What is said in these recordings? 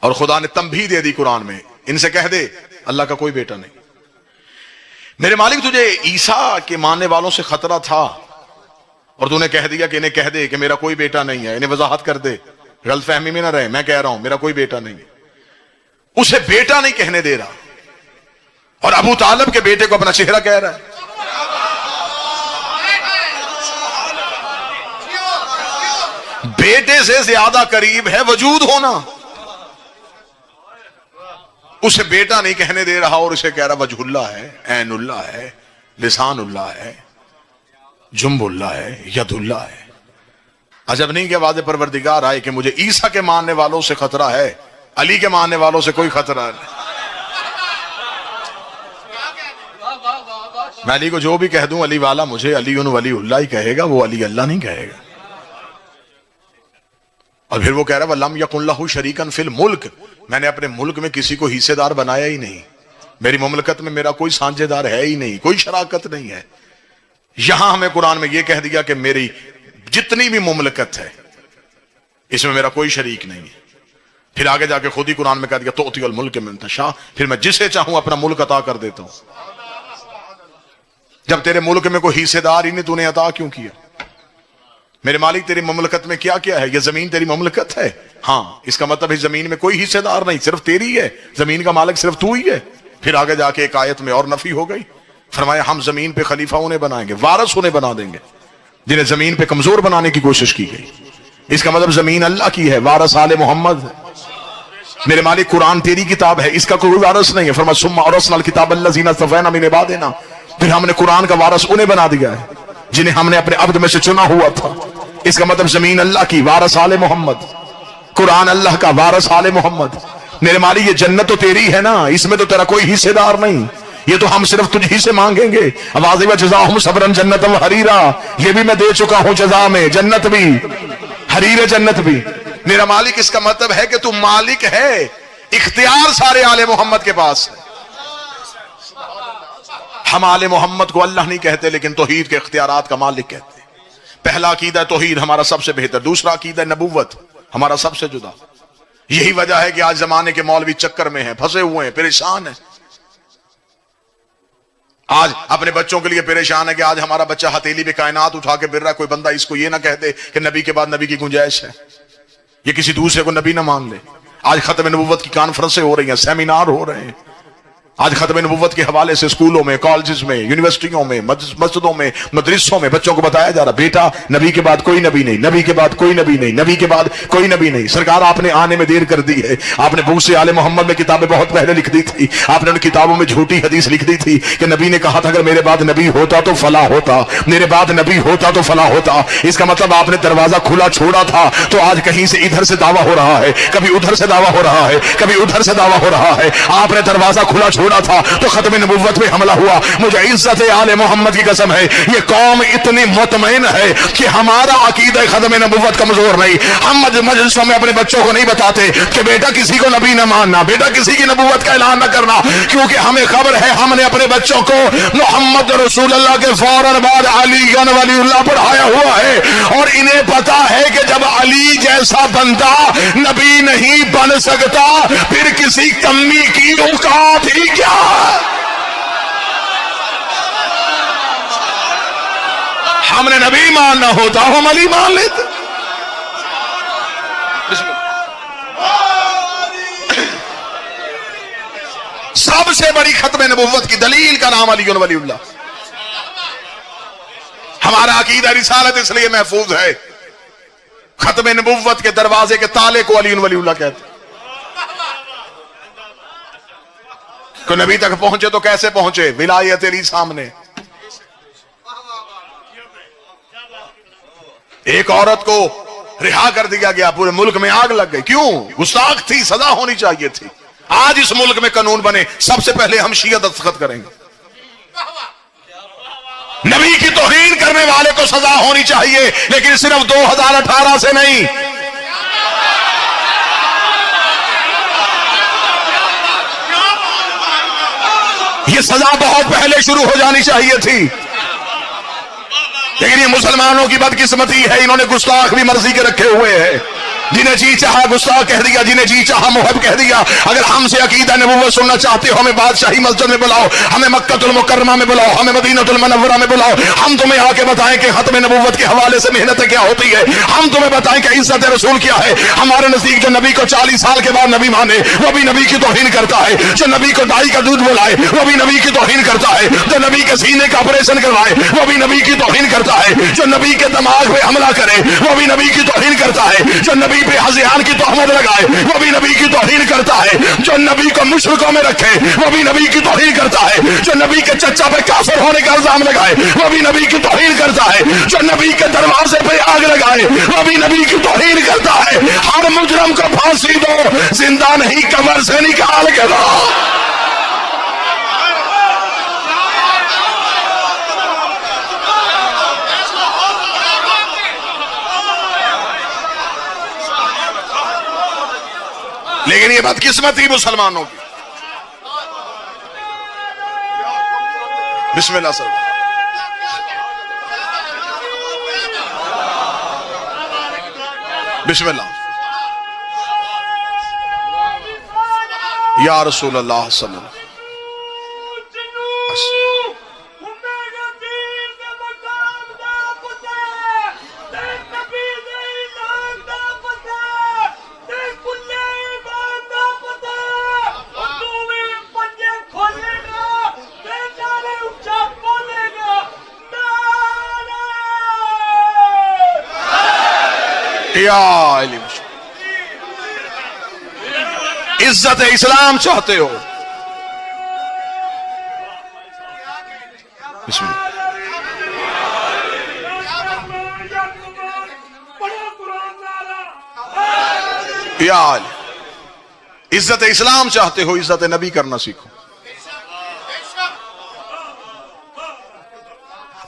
اور خدا نے تنبیہ دے دی قرآن میں، ان سے کہہ دے اللہ کا کوئی بیٹا نہیں۔ میرے مالک تجھے عیسیٰ کے ماننے والوں سے خطرہ تھا اور تو نے کہہ دیا کہ انہیں کہہ دے کہ میرا کوئی بیٹا نہیں ہے، انہیں وضاحت کر دے، غلط فہمی میں نہ رہے، میں کہہ رہا ہوں میرا کوئی بیٹا نہیں ہے۔ اسے بیٹا نہیں کہنے دے رہا، اور ابو طالب کے بیٹے کو اپنا چہرہ کہہ رہا ہے۔ بیٹے سے زیادہ قریب ہے وجود ہونا، اسے بیٹا نہیں کہنے دے رہا اور اسے کہہ رہا وجہ اللہ ہے، عین اللہ ہے، لسان اللہ ہے، جنب اللہ ہے، ید اللہ ہے۔ عجب نہیں کہ واضح پروردگار آئے کہ مجھے عیسیٰ کے ماننے والوں سے خطرہ ہے، علی کے ماننے والوں سے کوئی خطرہ نہیں۔ میں علی کو جو بھی کہہ دوں علی والا مجھے علی ولی اللہ ہی کہے گا، وہ علی اللہ نہیں کہے گا۔ اور پھر وہ کہہ رہا ہے وَلَمْ يَكُنْ لَهُ شَرِيكًا فِي الْمُلْكِ، میں نے اپنے ملک میں کسی کو حصے دار بنایا ہی نہیں، میری مملکت میں میرا کوئی سانجھے دار ہے ہی نہیں، کوئی شراکت نہیں ہے۔ یہاں ہمیں قرآن میں یہ کہہ دیا کہ میری جتنی بھی مملکت ہے اس میں میرا کوئی شریک نہیں ہے۔ پھر آگے جا کے خود ہی قرآن میں کہہ دیا تُؤْتِي الْمُلْكَ مَن تَشَاءُ، پھر میں جسے چاہوں اپنا ملک عطا کر دیتا ہوں۔ جب تیرے ملک میں کوئی حصے دار ہی نہیں تو نے عطا کیوں کیا؟ میرے مالک تیری مملکت میں کیا کیا ہے؟ یہ زمین تیری مملکت ہے، ہاں اس کا مطلب ہے زمین میں کوئی حصے دار نہیں، صرف تیری ہے، زمین کا مالک صرف تو ہی ہے۔ پھر آگے جا کے ایک آیت میں اور نفی ہو گئی، فرمایا ہم زمین پہ خلیفہ انہیں بنائیں گے، وارث انہیں بنا دیں گے جنہیں زمین پہ کمزور بنانے کی کوشش کی گئی۔ اس کا مطلب زمین اللہ کی ہے، وارث آل محمد ہے۔ میرے مالک قرآن تیری کتاب ہے، اس کا کوئی وارث نہیں ہے، فرمایا ثم اورثنا الکتاب الذین اصطفینا من عبادنا، پھر ہم نے قرآن کا وارث انہیں بنا دیا ہے جنہیں ہم نے اپنے عبد میں سے چنا ہوا تھا۔ اس کا مطلب زمین اللہ کی، وارث آل محمد، قرآن اللہ کا، وارث آل محمد۔ میرے مالک یہ جنت تو تیری ہے نا، اس میں تو تیرا کوئی حصے دار نہیں، یہ تو ہم صرف تجھ ہی سے مانگیں گے۔ واضح وجزاہم صبرا جنتا وحریرا، یہ بھی میں دے چکا ہوں جزا میں، جنت بھی، حریر جنت بھی۔ میرا مالک اس کا مطلب ہے کہ تو مالک ہے، اختیار سارے آل محمد کے پاس ہے۔ ہم آل محمد کو اللہ نہیں کہتے لیکن توحید کے اختیارات کا مالک کہتے ہیں۔ پہلا عقیدہ توحید ہمارا سب سے بہتر، دوسرا عقیدہ نبوت ہمارا سب سے جدا۔ یہی وجہ ہے کہ آج زمانے کے مولوی چکر میں ہیں، پھنسے ہوئے ہیں، پریشان ہیں۔ آج اپنے بچوں کے لیے پریشان ہے کہ آج ہمارا بچہ ہتھیلی پہ کائنات اٹھا کے پھر رہا ہے، کوئی بندہ اس کو یہ نہ کہہ دے کہ نبی کے بعد نبی کی گنجائش ہے، یہ کسی دوسرے کو نبی نہ مان لے۔ آج ختم نبوت کی کانفرنسیں ہو رہی ہیں، سیمینار ہو رہے ہیں۔ آج ختم نبوت کے حوالے سے اسکولوں میں، کالجز میں، یونیورسٹیوں میں، مسجدوں میں، مدرسوں میں بچوں کو بتایا جا رہا بیٹا نبی کے بعد کوئی نبی نہیں، نبی کے بعد کوئی نبی نہیں، نبی کے بعد کوئی نبی نہیں۔ سرکار آپ نے آنے میں دیر کر دی ہے، آپ نے بہت سے آل محمد میں کتابیں بہت پہلے لکھ دی تھی، آپ نے ان کتابوں میں جھوٹی حدیث لکھ دی تھی کہ نبی نے کہا تھا اگر میرے بعد نبی ہوتا تو فلاح ہوتا، میرے بعد نبی ہوتا تو فلاح ہوتا۔ اس کا مطلب آپ نے دروازہ کھلا چھوڑا تھا، تو آج کہیں سے ادھر سے دعویٰ ہو رہا ہے، کبھی ادھر سے دعویٰ ہو رہا ہے، کبھی ادھر سے دعویٰ ہو رہا ہے۔ آپ نے دروازہ کھلا چھوڑا تھا تو ختم نبوت میں حملہ ہوا۔ مجھے عزت آل محمد کی قسم ہے، یہ قوم اتنی مطمئن ہے کہ ہمارا عقیدہ ختم نبوت کمزور نہیں۔ ہم مجلسوں میں اپنے بچوں کو نہیں بتاتے کہ بیٹا کسی کو نبی نہ ماننا، بیٹا کسی کی نبوت کا اعلان نہ کرنا، کیونکہ ہمیں خبر ہے ہم نے اپنے بچوں کو محمد رسول اللہ کے فوراً بعد علی ولی اللہ پڑھایا ہوا ہے، اور انہیں پتا ہے کہ جب علی جیسا بندہ نبی نہیں بن سکتا پھر کسی کمی کی اوقات ہی کیا ہے۔ ہم نے نبی ماننا ہوتا ہم علی مان لیتے۔ سب سے بڑی ختم نبوت کی دلیل کا نام علی ولی اللہ۔ ہمارا عقیدہ رسالت اس لیے محفوظ ہے، ختم نبوت کے دروازے کے تالے کو علی ولی اللہ کہتے ہیں۔ تو نبی تک پہنچے تو کیسے پہنچے؟ ولایت علی سامنے۔ ایک عورت کو رہا کر دیا گیا، پورے ملک میں آگ لگ گئی، کیوں؟ گستاخ تھی، سزا ہونی چاہیے تھی۔ آج اس ملک میں قانون بنے، سب سے پہلے ہم شیعہ دستخط کریں گے۔ نبی کی توہین کرنے والے کو سزا ہونی چاہیے، لیکن صرف 2018 سے نہیں۔ یہ سزا بہت پہلے شروع ہو جانی چاہیے تھی، لیکن یہ مسلمانوں کی بدقسمتی ہے، انہوں نے گستاخ بھی مرضی کے رکھے ہوئے ہیں۔ جنہیں جی چاہا گستاخ کہہ دیا، جنہیں جی چاہا محب کہہ دیا۔ اگر ہم سے عقیدہ نبوت سننا چاہتے ہو، ہمیں بادشاہی مسجد میں بلاؤ، ہمیں مکہ المکرمہ میں بلاؤ، ہمیں مدینہ المنورہ میں بلاؤ، ہم تمہیں آ کے بتائیں کہ ختم نبوت کے حوالے سے محنتیں کیا ہوتی ہے، ہم تمہیں بتائیں کہ عزت رسول کیا ہے۔ ہمارے نزدیک جو نبی کو 40 سال کے بعد نبی مانے وہ بھی نبی کی توہین کرتا ہے، جو نبی کو دائی کا دودھ بلائے وہ بھی نبی کی توہین کرتا ہے، جو نبی کے سینے کا آپریشن کروائے وہ بھی نبی کی توہین کرتا ہے، جو نبی کے دماغ پہ حملہ کرے وہ بھی نبی کی توہین کرتا ہے، جو نبی پہ ہذیان کی تہمت لگائے وہ بھی نبی کی توہین کرتا ہے، جو نبی کو مشرکوں میں رکھے وہ بھی نبی کی توہین کرتا ہے، جو نبی کے چچا پہ کافر ہونے کا الزام لگائے وہ بھی نبی کی توہین کرتا ہے، جو نبی کے دروازے پہ آگ لگائے وہ بھی نبی کی توہین کرتا ہے۔ ہر مجرم کو پھانسی دو، زندہ نہیں قبر سے نکال کے دو۔ لیکن یہ بدقسمتی مسلمانوں کی۔ بسم اللہ سر۔ بسم اللہ۔ یا رسول اللہ صلی اللہ علیہ وسلم۔ عزت اسلام چاہتے ہو؟ بسم اللہ۔ عزت اسلام چاہتے ہو؟ عزت نبی کرنا سیکھو۔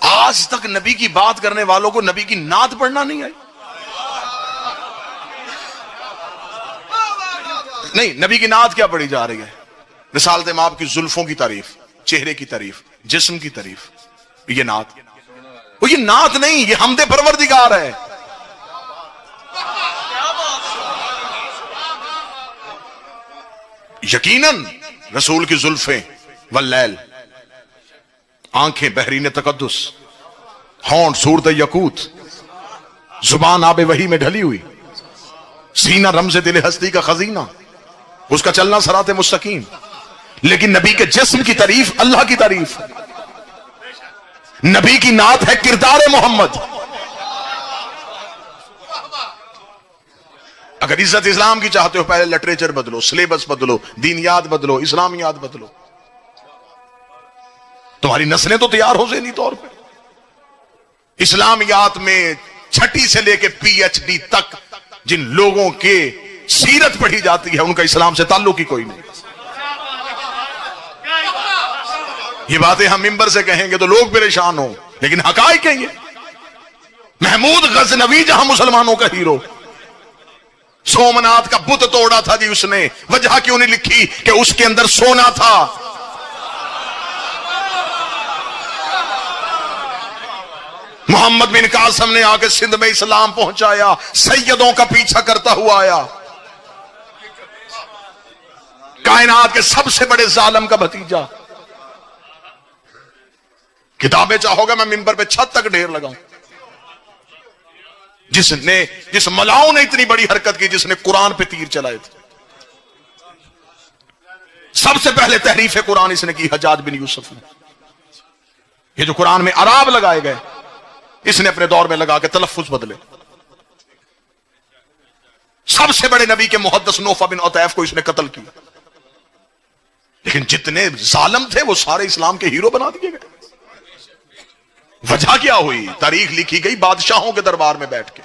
آج تک نبی کی بات کرنے والوں کو نبی کی نعت پڑھنا نہیں آئی۔ نہیں، نبی کی نعت کیا پڑھی جا رہی ہے؟ رسالت مآب کی زلفوں کی تعریف، چہرے کی تعریف، جسم کی تعریف، یہ نعت؟ وہ یہ نعت نہیں، یہ حمد پروردگار ہے۔ یقیناً رسول کی زلفیں واللیل، آنکھیں بحرین تقدس، ہونٹ صورت یقوت، زبان آب وحی میں ڈھلی ہوئی، سینہ رمز دل ہستی کا خزینہ، اس کا چلنا صراط مستقیم۔ لیکن نبی کے جسم کی تعریف اللہ کی تعریف، نبی کی نعت ہے کردار محمد۔ اگر عزت اسلام کی چاہتے ہو، پہلے لٹریچر بدلو، سلیبس بدلو، دینیات بدلو، اسلامیات بدلو، تمہاری نسلیں تو تیار ہو ذہنی طور پہ۔ اسلامیات میں چھٹی سے لے کے پی ایچ ڈی تک جن لوگوں کے سیرت پڑھی جاتی ہے، ان کا اسلام سے تعلق ہی کوئی نہیں۔ یہ باتیں ہم ممبر سے کہیں گے تو لوگ پریشان ہوں، لیکن حقائق ہیں یہ۔ محمود غزنوی جہاں مسلمانوں کا ہیرو، سومنات کا بت توڑا تھا جی اس نے، وجہ کیوں نہیں لکھی کہ اس کے اندر سونا تھا۔ محمد بن قاسم نے آ کے سندھ میں اسلام پہنچایا، سیدوں کا پیچھا کرتا ہوا آیا، کائنات کے سب سے بڑے ظالم کا بھتیجا۔ کتابیں چاہو گا میں ممبر پہ چھت تک ڈھیر لگاؤں۔ جس ملاؤں نے اتنی بڑی حرکت کی، جس نے قرآن پہ تیر چلائے تھے، سب سے پہلے تحریف قرآن اس نے کی حجاج بن یوسف نے۔ یہ جو قرآن میں اعراب لگائے گئے، اس نے اپنے دور میں لگا کے تلفظ بدلے۔ سب سے بڑے نبی کے محدث نوفہ بن عطیف کو اس نے قتل کیا۔ لیکن جتنے ظالم تھے وہ سارے اسلام کے ہیرو بنا دیے گئے۔ وجہ کیا ہوئی؟ تاریخ لکھی گئی بادشاہوں کے دربار میں بیٹھ کے،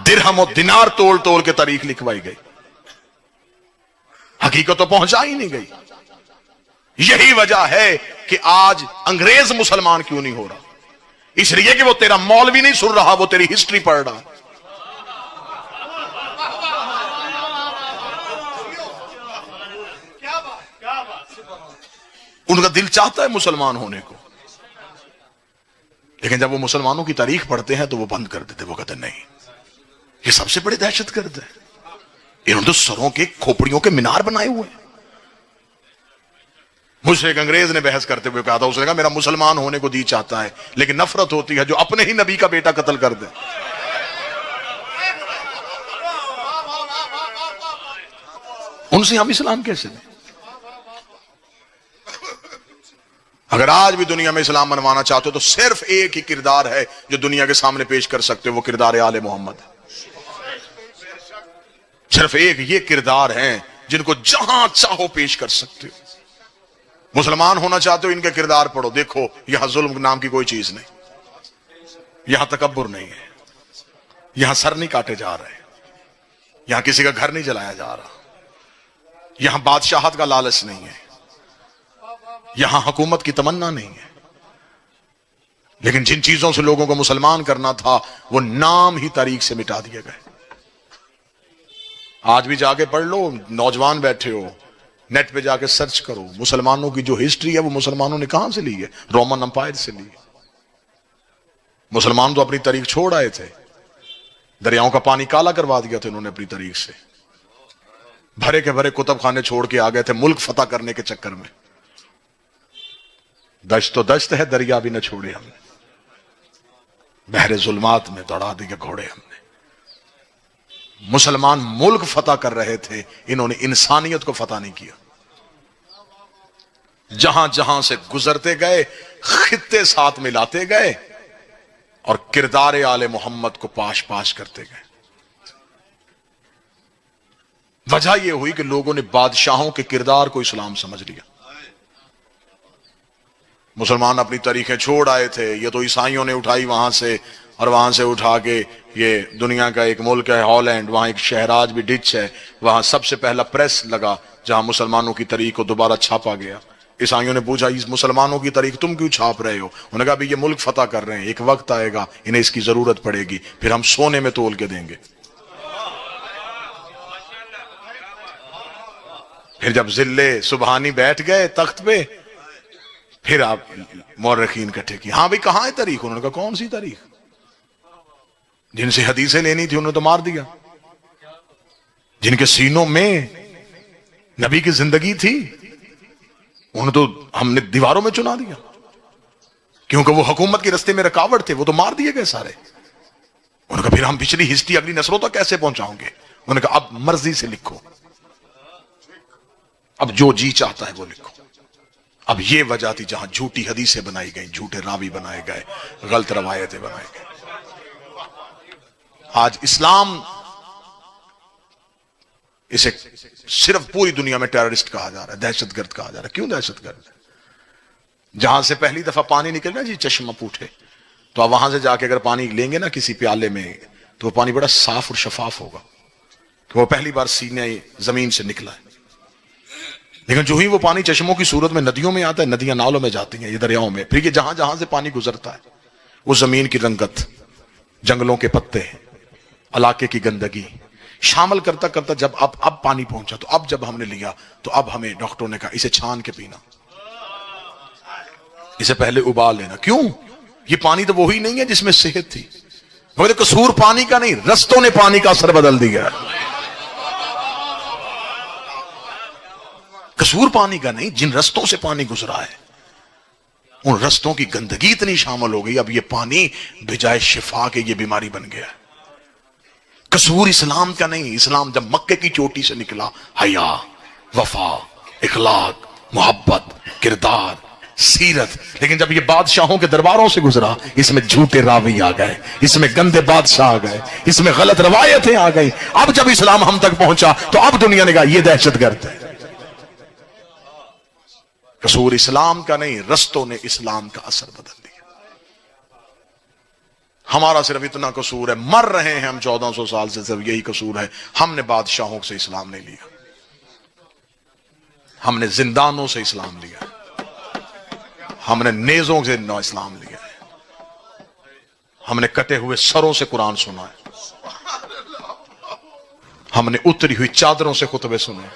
درہم و دینار تول تول کے تاریخ لکھوائی گئی، حقیقت تو پہنچا ہی نہیں گئی۔ یہی وجہ ہے کہ آج انگریز مسلمان کیوں نہیں ہو رہا، اس لیے کہ وہ تیرا مولوی نہیں سن رہا، وہ تیری ہسٹری پڑھ رہا۔ ان کا دل چاہتا ہے مسلمان ہونے کو، لیکن جب وہ مسلمانوں کی تاریخ پڑھتے ہیں تو وہ بند کر دیتے، وہ کہتے نہیں، یہ سب سے بڑے دہشت گرد ہے. انہوں نے تو سروں کے کھوپڑیوں کے مینار بنائے ہوئے ہیں. مجھ سے ایک انگریز نے بحث کرتے ہوئے کہا تھا, اس نے کہا میرا مسلمان ہونے کو جی چاہتا ہے لیکن نفرت ہوتی ہے جو اپنے ہی نبی کا بیٹا قتل کر دے. ان سے ہم اسلام کیسے دیں؟ اگر آج بھی دنیا میں اسلام منوانا چاہتے ہو تو صرف ایک ہی کردار ہے جو دنیا کے سامنے پیش کر سکتے ہو, وہ کردار آل محمد ہے. صرف ایک یہ کردار ہیں جن کو جہاں چاہو پیش کر سکتے ہو. مسلمان ہونا چاہتے ہو ان کے کردار پڑھو, دیکھو یہاں ظلم نام کی کوئی چیز نہیں, یہاں تکبر نہیں ہے, یہاں سر نہیں کاٹے جا رہے, یہاں کسی کا گھر نہیں جلایا جا رہا, یہاں بادشاہت کا لالچ نہیں ہے, یہاں حکومت کی تمنا نہیں ہے. لیکن جن چیزوں سے لوگوں کو مسلمان کرنا تھا وہ نام ہی تاریخ سے مٹا دیے گئے. آج بھی جا کے پڑھ لو, نوجوان بیٹھے ہو نیٹ پہ جا کے سرچ کرو, مسلمانوں کی جو ہسٹری ہے وہ مسلمانوں نے کہاں سے لی ہے؟ رومن امپائر سے لی. مسلمان تو اپنی تاریخ چھوڑ آئے تھے, دریاؤں کا پانی کالا کروا دیا تھا انہوں نے اپنی تاریخ سے, بھرے کے بھرے کتب خانے چھوڑ کے آ گئے تھے ملک فتح کرنے کے چکر میں. دشت تو دشت ہے, دریا بھی نہ چھوڑے ہم نے, بحر ظلمات میں دوڑا دیے گھوڑے ہم نے. مسلمان ملک فتح کر رہے تھے, انہوں نے انسانیت کو فتح نہیں کیا. جہاں جہاں سے گزرتے گئے خطے ساتھ ملاتے گئے اور کردار آل محمد کو پاش پاش کرتے گئے. وجہ یہ ہوئی کہ لوگوں نے بادشاہوں کے کردار کو اسلام سمجھ لیا. مسلمان اپنی تاریخیں چھوڑ آئے تھے, یہ تو عیسائیوں نے اٹھائی وہاں سے, اور وہاں سے اٹھا کے یہ دنیا کا ایک ملک ہے ہالینڈ, وہاں ایک شہر آج بھی ڈچ ہے, وہاں سب سے پہلا پریس لگا جہاں مسلمانوں کی تاریخ کو دوبارہ چھاپا گیا. عیسائیوں نے پوچھا اس مسلمانوں کی تاریخ تم کیوں چھاپ رہے ہو؟ انہوں نے کہا بھی یہ ملک فتح کر رہے ہیں, ایک وقت آئے گا انہیں اس کی ضرورت پڑے گی, پھر ہم سونے میں تول کے دیں گے. پھر جب ذلے سبحانی بیٹھ گئے تخت پہ, پھر آپ مورخین کٹھے کی, ہاں بھئی کہاں ہے تاریخ؟ انہوں نے کہا کون سی تاریخ؟ جن سے حدیثیں لینی تھی انہوں نے تو مار دیا, جن کے سینوں میں نبی کی زندگی تھی انہیں تو ہم نے دیواروں میں چنا دیا, کیونکہ وہ حکومت کے رستے میں رکاوٹ تھے, وہ تو مار دیے گئے سارے. انہوں نے کہا پھر ہم پچھلی ہسٹری اگلی نسلوں تک کیسے پہنچاؤں گے؟ انہوں نے کہا اب مرضی سے لکھو, اب جو جی چاہتا ہے وہ لکھو. اب یہ وجہ تھی جہاں جھوٹی حدیثیں بنائی گئیں, جھوٹے راوی بنائے گئے, غلط روایتیں بنائے گئے. آج اسلام اسے صرف پوری دنیا میں ٹیررسٹ کہا جا رہا ہے, دہشت گرد کہا جا رہا ہے. کیوں دہشت گرد؟ جہاں سے پہلی دفعہ پانی نکلنا جی چشمہ پوٹھے, تو آپ وہاں سے جا کے اگر پانی لیں گے نا کسی پیالے میں تو وہ پانی بڑا صاف اور شفاف ہوگا کہ وہ پہلی بار سینے زمین سے نکلا ہے. لیکن جو ہی وہ پانی چشموں کی صورت میں ندیوں میں آتا ہے, ندیاں نالوں میں جاتی ہیں, یہ دریاؤں میں, پھر یہ جہاں جہاں سے پانی گزرتا ہے وہ زمین کی رنگت, جنگلوں کے پتے, علاقے کی گندگی شامل کرتا کرتا جب اب پانی پہنچا, تو اب جب ہم نے لیا تو اب ہمیں ڈاکٹروں نے کہا اسے چھان کے پینا, اسے پہلے ابال لینا. کیوں؟ یہ پانی تو وہی نہیں ہے جس میں صحت تھی. مگر قصور پانی کا نہیں, رستوں نے پانی کا اثر بدل دیا. قصور پانی کا نہیں, جن رستوں سے پانی گزرا ہے ان رستوں کی گندگی اتنی شامل ہو گئی, اب یہ پانی بجائے شفا کے یہ بیماری بن گیا. قصور اسلام کا نہیں, اسلام جب مکے کی چوٹی سے نکلا, حیا, وفا, اخلاق, محبت, کردار, سیرت. لیکن جب یہ بادشاہوں کے درباروں سے گزرا, اس میں جھوٹے راوی آ گئے, اس میں گندے بادشاہ آ گئے, اس میں غلط روایتیں آ گئی. اب جب اسلام ہم تک پہنچا تو اب دنیا نے کہا یہ دہشت گرد ہے. قصور اسلام کا نہیں, رستوں نے اسلام کا اثر بدل دیا. ہمارا صرف اتنا قصور ہے, مر رہے ہیں ہم 1400 سال سے, صرف یہی قصور ہے, ہم نے بادشاہوں سے اسلام نہیں لیا, ہم نے زندانوں سے اسلام لیا, ہم نے نیزوں سے اسلام لیا ہے, ہم نے کٹے ہوئے سروں سے قرآن سنا ہے, ہم نے اتری ہوئی چادروں سے خطبے سنے.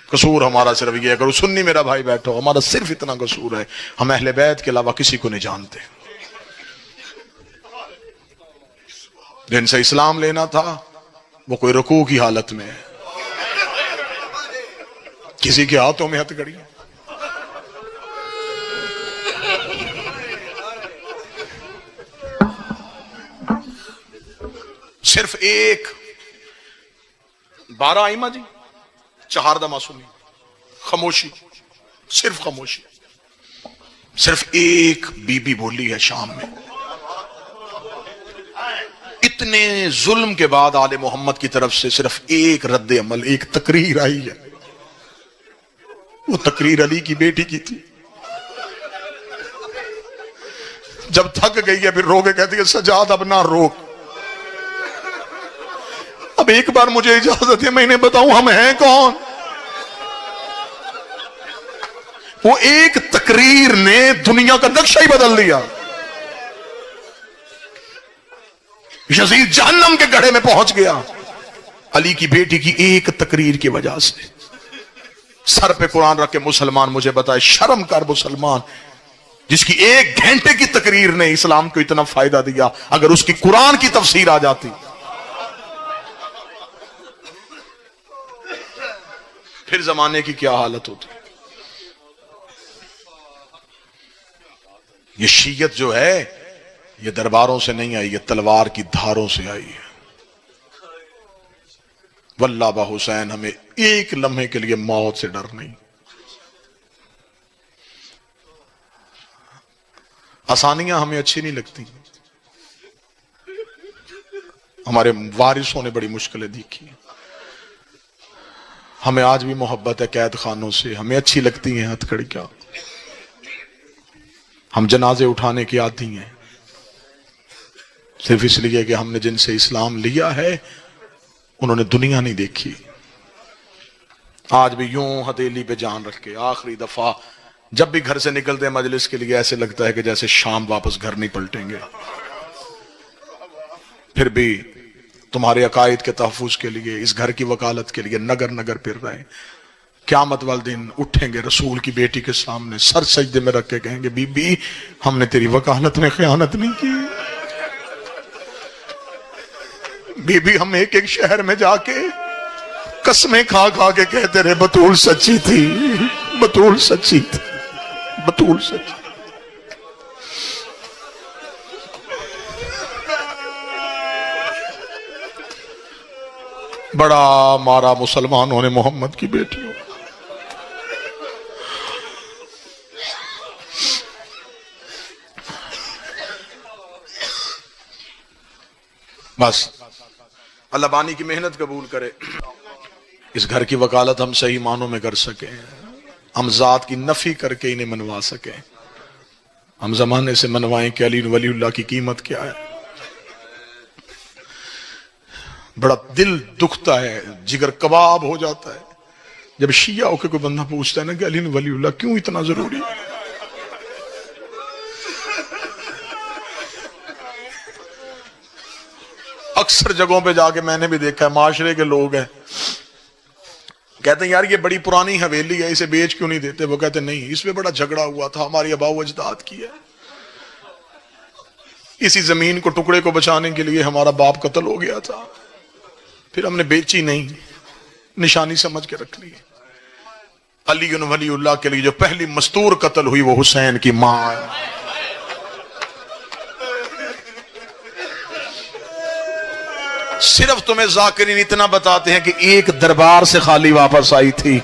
قصور ہمارا صرف یہ ہے, اگر سنی میرا بھائی بیٹھو, ہمارا صرف اتنا قصور ہے, ہم اہل بیت کے علاوہ کسی کو نہیں جانتے. جن سے اسلام لینا تھا وہ کوئی رکوع کی حالت میں ہے، کسی کے ہاتھوں میں ہتھکڑی۔ صرف ایک 12 ائمہ جی، 4 معصومین، خاموشی، صرف خاموشی۔ صرف ایک بی بی بولی ہے شام میں۔ اتنے ظلم کے بعد آل محمد کی طرف سے صرف ایک رد عمل، ایک تقریر آئی ہے، وہ تقریر علی کی بیٹی کی تھی۔ جب تھک گئی ہے پھر رو کے کہتی ہے سجاد اب نہ روک، اب ایک بار مجھے اجازت ہے میں انہیں بتاؤں ہم ہیں کون۔ وہ ایک تقریر نے دنیا کا نقشہ ہی بدل دیا۔ یزید جہنم کے گڑھے میں پہنچ گیا علی کی بیٹی کی ایک تقریر کی وجہ سے۔ سر پہ قرآن رکھ کے مسلمان مجھے بتائے، شرم کر مسلمان جس کی 1 گھنٹے کی تقریر نے اسلام کو اتنا فائدہ دیا، اگر اس کی قرآن کی تفسیر آ جاتی پھر زمانے کی کیا حالت ہوتی۔ یہ شیعت جو ہے یہ درباروں سے نہیں آئی، یہ تلوار کی دھاروں سے آئی ہے۔ واللہ با حسین ہمیں ایک لمحے کے لیے موت سے ڈر نہیں۔ آسانیاں ہمیں اچھی نہیں لگتی، ہمارے وارثوں نے بڑی مشکلیں دیکھی، ہمیں آج بھی محبت ہے قید خانوں سے، ہمیں اچھی لگتی ہیں ہتھ کڑی کیا، ہم جنازے اٹھانے کی عادی ہیں، صرف اس لیے کہ ہم نے جن سے اسلام لیا ہے انہوں نے دنیا نہیں دیکھی۔ آج بھی یوں ہتھیلی پہ جان رکھ کے آخری دفعہ جب بھی گھر سے نکلتے مجلس کے لیے ایسے لگتا ہے کہ جیسے شام واپس گھر نہیں پلٹیں گے، پھر بھی تمہارے عقائد کے تحفظ کے لیے، اس گھر کی وکالت کے لیے نگر نگر پھر رہے ہیں۔ قیامت والے دن اٹھیں گے رسول کی بیٹی کے سامنے، سر سجدے میں رکھ کے کہیں گے بی بی ہم نے تیری وکالت میں خیانت نہیں کی، بی بی ہم ایک ایک شہر میں جا کے قسمیں کھا کھا کے کہتے رہے بطول سچی تھی، بطول سچی تھی، بطول سچی۔ بڑا مارا مسلمانوں نے محمد کی بیٹیوں۔ بس اللہ بانی کی محنت قبول کرے، اس گھر کی وکالت ہم صحیح معنوں میں کر سکیں، ہم ذات کی نفی کر کے انہیں منوا سکیں، ہم زمانے سے منوائیں کہ علی ولی اللہ کی قیمت کیا ہے۔ بڑا دل دکھتا ہے، جگر کباب ہو جاتا ہے جب شیعہ ہو کے کوئی بندہ پوچھتا ہے نا کہ علی ولی اللہ کیوں اتنا ضروری ہے۔ اکثر جگہوں پہ جا کے میں نے بھی دیکھا ہے، معاشرے کے لوگ ہیں کہتے ہیں یار یہ بڑی پرانی حویلی ہے اسے بیچ کیوں نہیں دیتے، وہ کہتے نہیں اس پہ بڑا جھگڑا ہوا تھا، ہماری آباء و اجداد کی ہے، اسی زمین کو ٹکڑے کو بچانے کے لیے ہمارا باپ قتل ہو گیا تھا، پھر ہم نے بیچی نہیں، نشانی سمجھ کے رکھ لی۔ علی ولی اللہ کے لیے جو پہلی مستور قتل ہوئی وہ حسین کی ماں ہے۔ صرف تمہیں ذاکرین اتنا بتاتے ہیں کہ ایک دربار سے خالی واپس آئی تھی،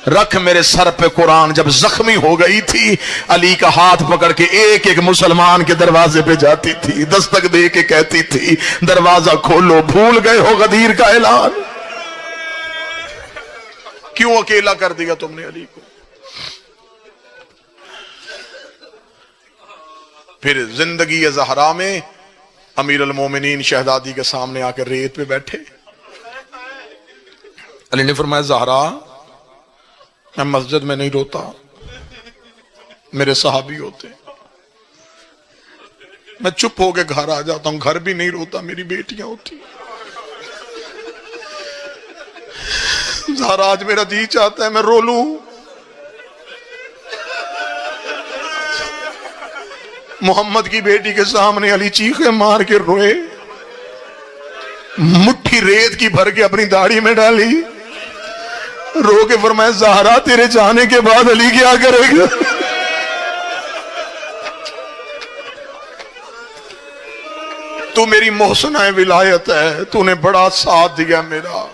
رکھ میرے سر پہ قرآن، جب زخمی ہو گئی تھی علی کا ہاتھ پکڑ کے ایک ایک مسلمان کے دروازے پہ جاتی تھی، دستک دے کے کہتی تھی دروازہ کھولو، بھول گئے ہو غدیر کا اعلان، کیوں اکیلا کر دیا تم نے علی کو۔ پھر زندگی زہرا میں امیر المومنین شہزادی کے سامنے آ کے ریت پہ بیٹھے، علی نے فرمایا زہرا میں مسجد میں نہیں روتا، میرے صحابی ہوتے، میں چپ ہو کے گھر آ جاتا ہوں، گھر بھی نہیں روتا، میری بیٹیاں ہوتی۔ زہرا آج میرا جی چاہتا ہے میں رو لوں، محمد کی بیٹی کے سامنے علی چیخے مار کے روئے، مٹھی ریت کی بھر کے اپنی داڑھی میں ڈالی, رو کے فرمایا زہرا تیرے جانے کے بعد علی کیا کرے گا؟ تو میری محسنہ ولایت ہے, تو نے بڑا ساتھ دیا میرا.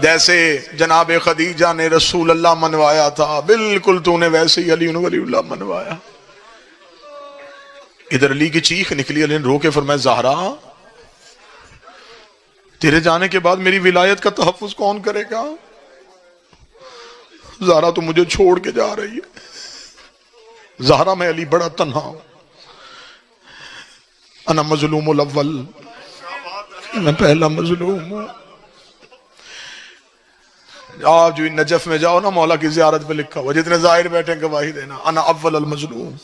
جیسے جناب خدیجہ نے رسول اللہ منوایا تھا, بالکل تو نے ویسے ہی علی ولی اللہ منوایا. ادھر علی کی چیخ نکلی, علی نے رو کے فرمایا زہرا تیرے جانے کے بعد میری ولایت کا تحفظ کون کرے گا؟ زہرا تو مجھے چھوڑ کے جا رہی ہے. زہرا میں علی بڑا تنہا ہوں, انا مظلوم الاول, میں پہلا مظلوم ہوں. آپ جو نجف میں جاؤ نا, مولا کی زیارت پہ لکھا ہوا, جتنے ظاہر بیٹھے گواہی دینا, انا اول المظلوم,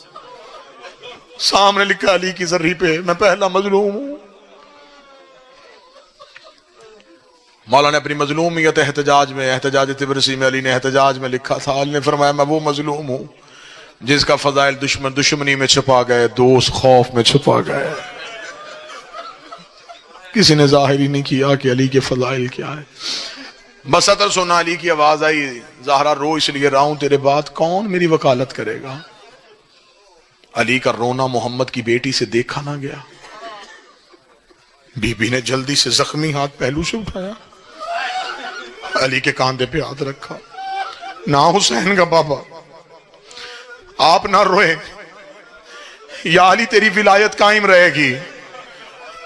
سامنے لکھا علی کی ذری پہ میں پہلا مظلوم ہوں. مولا نے اپنی مظلومیت احتجاج میں, احتجاج تبرسی میں علی نے احتجاج میں لکھا تھا, علی نے فرمایا میں وہ مظلوم ہوں جس کا فضائل دشمنی میں چھپا گئے, دوست خوف میں چھپا گئے. کسی نے ظاہر ہی نہیں کیا کہ علی کے فضائل کیا ہے. بس اتر سنا علی کی آواز آئی, زہرا رو اس لیے رہا ہوں تیرے بعد کون میری وکالت کرے گا؟ علی کا رونا محمد کی بیٹی سے دیکھا نہ گیا. بی بی نے جلدی سے زخمی ہاتھ پہلو سے اٹھایا, علی کے کاندھے پہ ہاتھ رکھا. نہ حسین کا بابا آپ نہ روئے, یا علی تیری ولایت قائم رہے گی,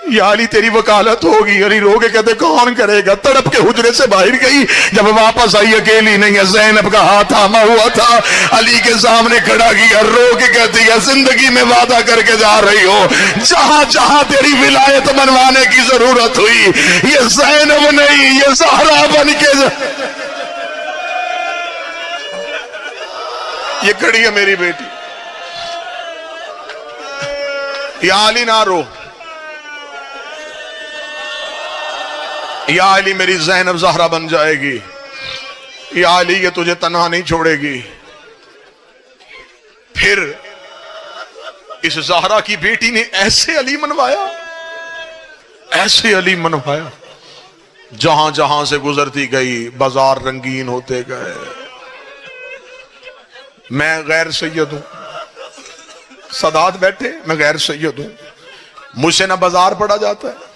یا علی تیری وکالت ہوگی. علی رو کے کہتے کون کرے گا؟ تڑپ کے حجرے سے باہر گئی, جب واپس آئی اکیلی نہیں ہے, زینب کا ہاتھ تھاما ہوا تھا, علی کے سامنے کھڑا کیا, رو کے کہتی ہے زندگی میں وعدہ کر کے جا رہی ہو, جہاں جہاں تیری ولایت منوانے کی ضرورت ہوئی, یہ زینب نہیں یہ زہرا بن کے یہ کھڑی ہے میری بیٹی. یا علی نہ رو, یا علی میری زینب زہرا بن جائے گی, یا علی یہ تجھے تنہا نہیں چھوڑے گی. پھر اس زہرا کی بیٹی نے ایسے علی منوایا, ایسے علی منوایا, جہاں جہاں سے گزرتی گئی بازار رنگین ہوتے گئے. میں غیر سید ہوں, سادات بیٹھے, میں غیر سید ہوں, مجھ سے نہ بازار پڑھا جاتا ہے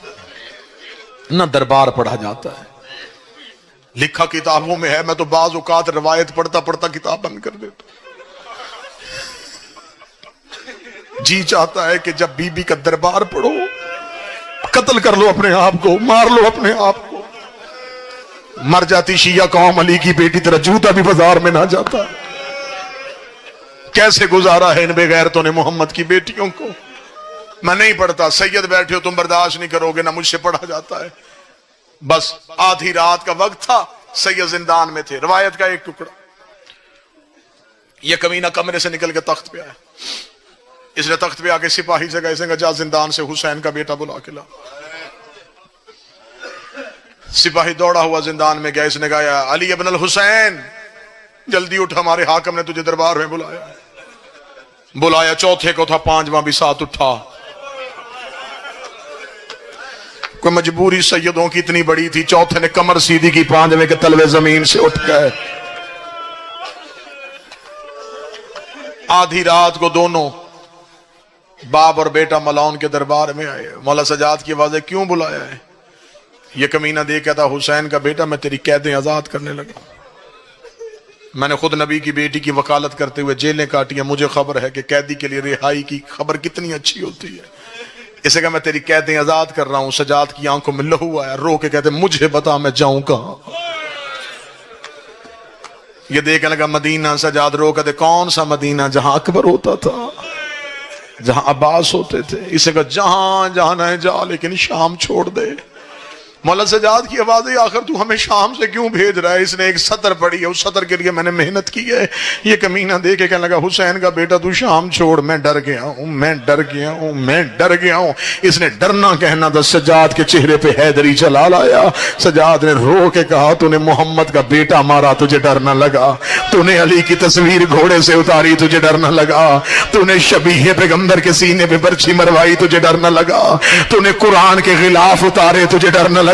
نہ دربار پڑھا جاتا ہے. لکھا کتابوں میں ہے, میں تو بعض اوقات روایت پڑھتا پڑھتا کتاب بند کر دیتا. جی چاہتا ہے کہ جب بی بی کا دربار پڑھو, قتل کر لو اپنے آپ کو, مار لو اپنے آپ کو. مر جاتی شیعہ قوم علی کی بیٹی طرح جوتا بھی بازار میں نہ جاتا. کیسے گزارا ہے ان بے غیرتوں نے محمد کی بیٹیوں کو. میں نہیں پڑھتا, سید بیٹھے ہو تم برداشت نہیں کرو گے, نہ مجھ سے پڑھا جاتا ہے. بس آدھی رات کا وقت تھا, سید زندان میں تھے, روایت کا ایک ٹکڑا. یہ کمینہ کمرے سے نکل کے تخت پہ آیا. اس نے تخت پہ آ کے سپاہی سے کہا جا زندان سے حسین کا بیٹا بلا کے لا. سپاہی دوڑا ہوا زندان میں گیا. اس نے کہا علی ابن الحسین جلدی اٹھ, ہمارے حاکم نے تجھے دربار میں بلایا. بلایا چوتھے کو تھا, پانچواں بھی ساتھ اٹھا. کوئی مجبوری سیدوں کی اتنی بڑی تھی, چوتھے نے کمر سیدھی کی, پانچویں کے تلوے زمین سے اٹھ گئے. آدھی رات کو دونوں باپ اور بیٹا ملاؤن کے دربار میں آئے. مولا سجاد کی آواز ہے کیوں بلایا ہے؟ یہ کمینہ دے کہتا حسین کا بیٹا میں تیری قیدیں آزاد کرنے لگا. میں نے خود نبی کی بیٹی کی وکالت کرتے ہوئے جیلیں کاٹی ہیں, مجھے خبر ہے کہ قیدی کے لیے رہائی کی خبر کتنی اچھی ہوتی ہے. اسے کہا میں تیری قیدیں آزاد کر رہا ہوں. سجاد کی آنکھوں میں لہو آیا, رو کے کہتے مجھے بتا میں جاؤں کہاں. یہ دیکھنے لگا مدینہ. سجاد رو کہتے کون سا مدینہ؟ جہاں اکبر ہوتا تھا, جہاں عباس ہوتے تھے. اسے کہا جہاں جانا ہے جا, لیکن شام چھوڑ دے. مولا سجاد کی آواز ہے آخر تو ہمیں شام سے کیوں بھیج رہا ہے؟ اس نے ایک سطر پڑھی ہے، اس سطر کے لیے میں نے محنت کی ہے۔ یہ کمینہ دے کے کہنے لگا حسین کا بیٹا تو شام چھوڑ، میں ڈر گیا ہوں، میں ڈر گیا ہوں، میں ڈر گیا ہوں۔ اس نے ڈرنا کہنا تھا، سجاد کے چہرے پہ حیدری چلا لایا۔ سجاد نے رو کے کہا تو نے محمد کا بیٹا مارا، تجھے ڈر نہ لگا؟ تو نے علی کی تصویر گھوڑے سے اتاری، تجھے ڈر نہ لگا؟ تو نے شبیہ پیغمبر کے سینے پہ برچھی مروائی، تجھے ڈر نہ لگا؟ تو نے قرآن کے غلاف اتارے، تجھے ڈر نہ لگا؟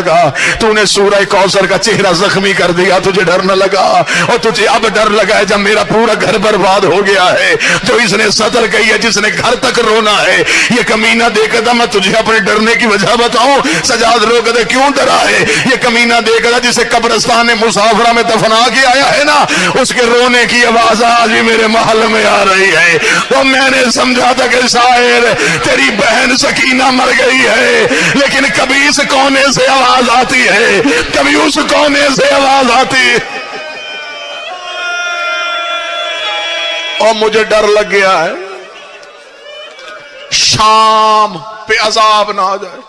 تو نے سورہ کوثر کا چہرہ زخمی کر دیا، تجھے ڈر نہ لگا؟ اور تجھے اب ڈر لگا ہے جب میرا پورا گھر برباد ہو گیا ہے، جو اس نے سطر کہی ہے، جس نے گھر تک رونا ہے، یہ کمینہ دیکھا تھا میں تجھے اپنے ڈرنے کی وجہ بتاؤں؟ سجاد رو کہتے کیوں ڈرا ہے؟ یہ کمینہ دیکھا تھا جسے قبرستان مسافرہ میں دفنا کے آیا ہے نا، اس کے رونے کی آواز آج بھی میرے محل میں آ رہی ہے۔ تو میں نے سمجھا تھا کہ شاعر تیری بہن سکینہ مر گئی ہے، لیکن کبھی اس کونے سے آواز آتی ہے، کبھی اس کونے سے آواز آتی ہے، اور مجھے ڈر لگ گیا ہے شام پہ عذاب نہ آ جائے۔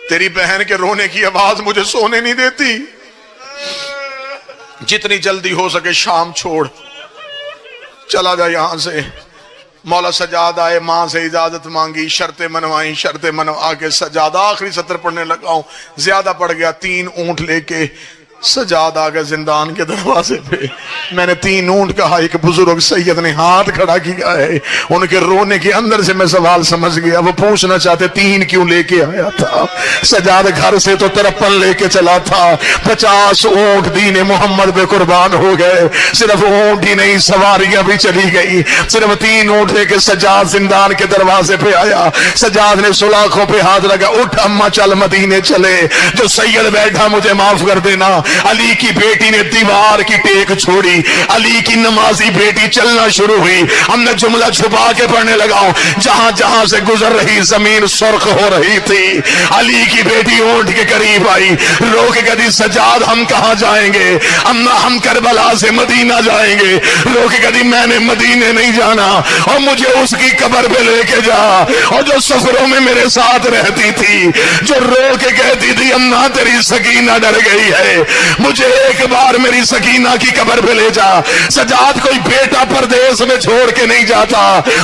تیری بہن کے رونے کی آواز مجھے سونے نہیں دیتی۔ جتنی جلدی ہو سکے شام چھوڑ، چلا جا یہاں سے۔ مولا سجاد آئے، ماں سے اجازت مانگی، شرطیں منوائیں، شرطیں منوا کے سجاد آخری سطر پڑھنے لگا ہوں، زیادہ پڑھ گیا۔ 3 اونٹ لے کے سجاد آ گئے زندان کے دروازے پہ۔ میں نے 3 اونٹ کہا، ایک بزرگ سید نے ہاتھ کھڑا کیا ہے۔ ان کے رونے کے اندر سے میں سوال سمجھ گیا، وہ پوچھنا چاہتے 3 کیوں لے کے آیا تھا؟ سجاد گھر سے تو 53 لے کے چلا تھا، 50 اونٹ دین محمد پہ قربان ہو گئے۔ صرف اونٹ ہی نہیں، سواریاں بھی چلی گئی۔ صرف 3 اونٹ لے کے سجاد زندان کے دروازے پہ آیا۔ سجاد نے سلاخوں پہ ہاتھ لگا، اٹھ اماں چل مدینے چلے، جو سید بیٹھا مجھے معاف کر دینا۔ علی کی بیٹی نے دیوار کی ٹیک چھوڑی، علی کی نمازی بیٹی چلنا شروع ہوئی۔ ہم نے جملہ چھپا کے پڑھنے لگا ہوں، جہاں جہاں سے گزر رہی زمین سرخ ہو رہی تھی۔ علی کی بیٹی اونٹ کے قریب آئی، رو کے کہتی سجاد ہم کہاں جائیں گے؟ اما ہم کربلا سے مدینہ جائیں گے۔ رو کے کہتی میں نے مدینے نہیں جانا، اور مجھے اس کی قبر پہ لے کے جا۔ اور جو سفروں میں میرے ساتھ رہتی تھی، جو رو کے کہتی تھی اما تیری سکینہ ڈر گئی ہے، مجھے ایک بار میری سکینہ کی قبر پہ لے جا۔ سجاد کوئی بیٹا پردیس میں چھوڑ کے نہیں جاتا،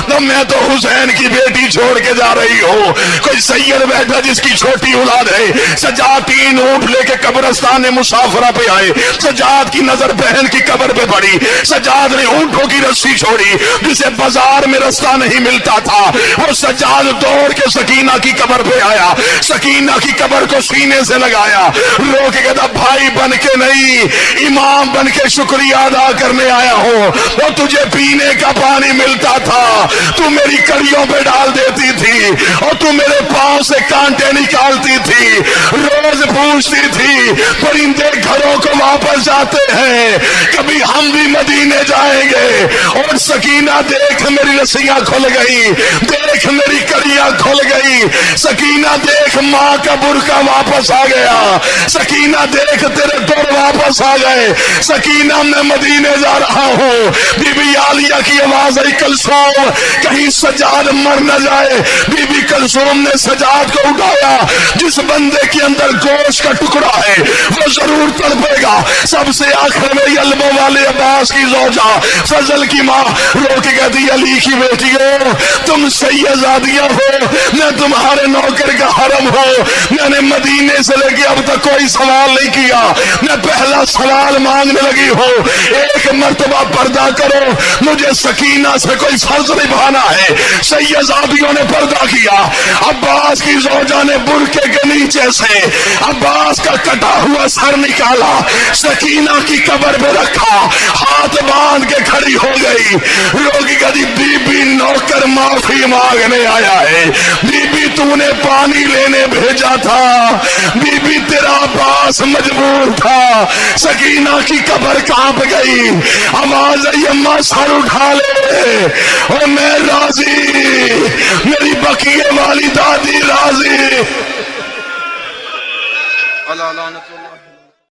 تو میں تو حسین کی بیٹی چھوڑ کے جا رہی ہوں۔ کوئی سید بیٹھا جس کی چھوٹی اولاد ہے۔ سجاد 3 اونٹ لے کے قبرستان مسافرہ پہ آئے۔ سجاد کی نظر بہن کی قبر پہ پڑی۔ سجاد نے اونٹوں کی رسی چھوڑی، جسے بازار میں رستہ نہیں ملتا تھا۔ وہ سجاد دوڑ کے سکینہ کی قبر پہ آیا، سکینہ کی قبر کو سینے سے لگایا، رو کے کہتا بھائی بن کے نہیں، امام بن کے شکریہ ادا کرنے آیا ہوں۔ وہ تجھے پینے کا پانی ملتا تھا، تو میری کڑیوں پہ ڈال دیتی تھی، اور تو میرے پاؤں سے کانٹے نکالتی تھی۔ روز پوچھتی تھی پرندے گھروں کو واپس جاتے ہیں، کبھی ہم بھی مدینے جائیں گے۔ اور سکینہ دیکھ میری رسیاں کھل گئی، دیکھ میری کڑیاں کھل گئی۔ سکینہ دیکھ ماں کا برقع واپس آ گیا۔ سکینہ دیکھ تیرے دور واپس آ گئے۔ سکینہ میں مدینے جا رہا ہوں۔ بی بی عالیہ کی آواز آئی کلثوم کہیں سجاد مر نہ جائے۔ بی بی کلثوم نے سجاد کو اٹھایا۔ جس بندے کے اندر گوشت کا ٹکڑا ہے وہ ضرور تڑپے گا۔ سب سے آخر میں یلبوں والے عباس کی زوجہ فضل کی ماں رو کے کہتی علی کی بیٹی ہو، تم سیدزادیاں ہو، میں تمہارے نوکر کا حرم ہوں۔ میں نے مدینے سے لے کے اب تک کوئی سوال نہیں کیا، میں پہلا سوال مانگنے لگی ہوں، ایک مرتبہ پردہ کرو، مجھے سکینہ سے کوئی فرض نبھانا ہے۔ سیدزادیوں نے پردہ کیا۔ عباس کی زوجہ نے برقعے کے نیچے سے عباس کا کٹا ہوا سر نکالا، سکینہ کی قبر پہ رکھا، ہاتھ باندھ کے کھڑی ہو گئی۔ روگی کہتی بی بی نوکر معافی مانگنے آیا ہے، بی بی تو نے پانی لینے بھیجا تھا، بی بی تیرا عباس مجبور تھا۔ سکینہ کی قبر کانپ گئی، آواز آئی اماں سر اٹھا لے، اور میں راضی، میری بقیے والی دادی راضی۔ اللہ لعنت اللہ۔